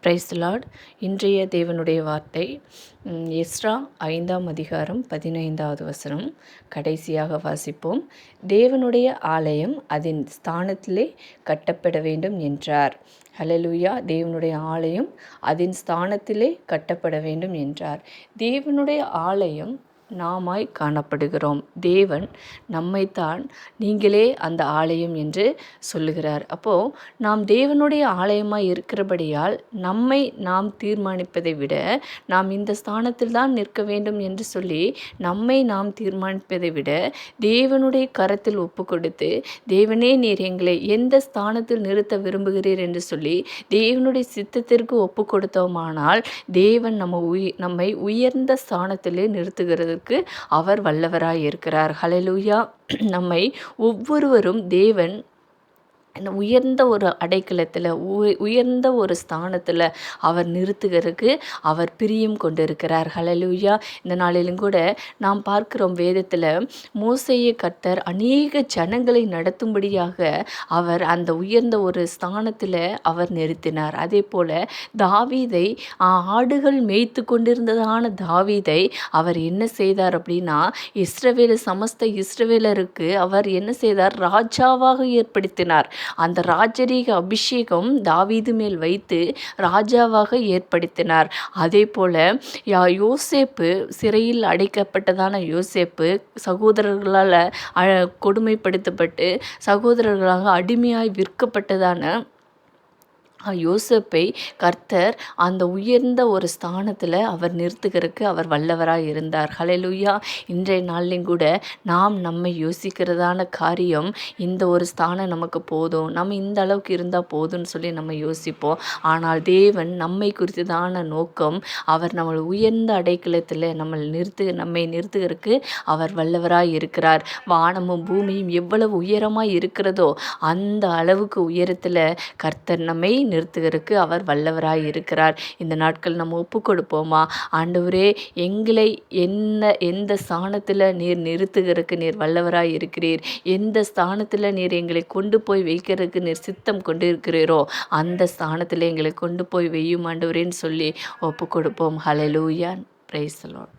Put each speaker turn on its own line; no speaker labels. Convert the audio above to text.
Price the Lord. இன்றைய தேவனுடைய வார்த்தை எஸ்றா 5ஆம் அதிகாரம் 15வது வசனம். கடைசியாக வாசிப்போம். தேவனுடைய ஆலயம் அதன் ஸ்தானத்திலே கட்டப்பட வேண்டும் என்றார். ஹல்லேலூயா. தேவனுடைய ஆலயம் அதன் ஸ்தானத்திலே கட்டப்பட வேண்டும் என்றார். தேவனுடைய ஆலயம் நாமாய் காணப்படுகிறோம். தேவன் நம்மைத்தான் நீங்களே அந்த ஆலயம் என்று சொல்லுகிறார். அப்போது நாம் தேவனுடைய ஆலயமாய் இருக்கிறபடியால் நம்மை நாம் தீர்மானிப்பதை விட நாம் இந்த ஸ்தானத்தில் தான் நிற்க வேண்டும் என்று சொல்லி நம்மை நாம் தீர்மானிப்பதை விட தேவனுடைய கரத்தில் ஒப்பு கொடுத்து, தேவனே நீர் எங்களை எந்த ஸ்தானத்தில் நிறுத்த விரும்புகிறீர் என்று சொல்லி தேவனுடைய சித்தத்திற்கு ஒப்பு கொடுத்தோமானால் தேவன் நம்மை உயர்ந்த ஸ்தானத்திலே நிறுத்துகிறது அவர் வல்லவராய் இருக்கிறார். ஹல்லேலூயா. நம்மை ஒவ்வொருவரும் தேவன் உயர்ந்த ஒரு அடைக்கலத்தில் உயர்ந்த ஒரு ஸ்தானத்தில் அவர் நிறுத்துகிறதுக்கு அவர் பிரியம் கொண்டிருக்கிறார். ஹல்லேலூயா. இந்த நாளிலும் கூட நாம் பார்க்கிறோம் வேதத்தில் மோசேயை கர்த்தர் அநேக ஜனங்களை நடத்தும்படியாக அவர் அந்த உயர்ந்த ஒரு ஸ்தானத்தில் அவர் நிறுத்தினார். அதே போல் தாவீதை ஆடுகள் மேய்த்து கொண்டிருந்ததான தாவீதை அவர் என்ன செய்தார் அப்படின்னா, சமஸ்த இஸ்ரவேலருக்கு அவர் என்ன செய்தார்? ராஜாவாக ஏற்படுத்தினார். அந்த ராஜரீக அபிஷேகம் தாவீது மேல் வைத்து ராஜாவாக ஏற்படுத்தினார். அதே போல யோசேப்பு, சிறையில் அடைக்கப்பட்டதான யோசேப்பு சகோதரர்களால் கொடுமைப்படுத்தப்பட்டு சகோதரர்களாக அடிமையாய் விற்கப்பட்டதான யோசேப்பை கர்த்தர் அந்த உயர்ந்த ஒரு ஸ்தானத்தில் அவர் நிறுத்துகிறதுக்கு அவர் வல்லவராக இருந்தார். ஹல்லேலூயா. இன்றைய நாளிலும் கூட நாம் நம்மை யோசிக்கிறதான காரியம், இந்த ஒரு ஸ்தானம் நமக்கு போதும், நம்ம இந்த அளவுக்கு இருந்தால் போதும்னு சொல்லி நம்ம யோசிப்போம். ஆனால் தேவன் நம்மை குறித்ததான நோக்கம், அவர் நம்மளை உயர்ந்த அடைக்கலத்தில் நம்மை நிறுத்துகிறதுக்கு அவர் வல்லவராக இருக்கிறார். வானமும் பூமியும் எவ்வளவு உயரமாக இருக்கிறதோ அந்த அளவுக்கு உயரத்தில் கர்த்தர் நம்மை நிறுத்துகிறதுக்கு அவர் வல்லவராய் இருக்கிறார். இந்த நாட்கள் நம்ம ஒப்பு கொடுப்போமா? ஆண்டவரே, எங்களை எந்த ஸ்தானத்தில் நீர் நிறுத்துகிறதுக்கு நீர் வல்லவராய் இருக்கிறீர், எந்த ஸ்தானத்தில் நீர் எங்களை கொண்டு போய் வைக்கிறதுக்கு நீர் சித்தம் கொண்டு இருக்கிறீரோ அந்த ஸ்தானத்தில் எங்களை கொண்டு போய் வையும் ஆண்டவரேன்னு சொல்லி ஒப்பு கொடுப்போம். ஹல்லேலூயா. Praise the Lord.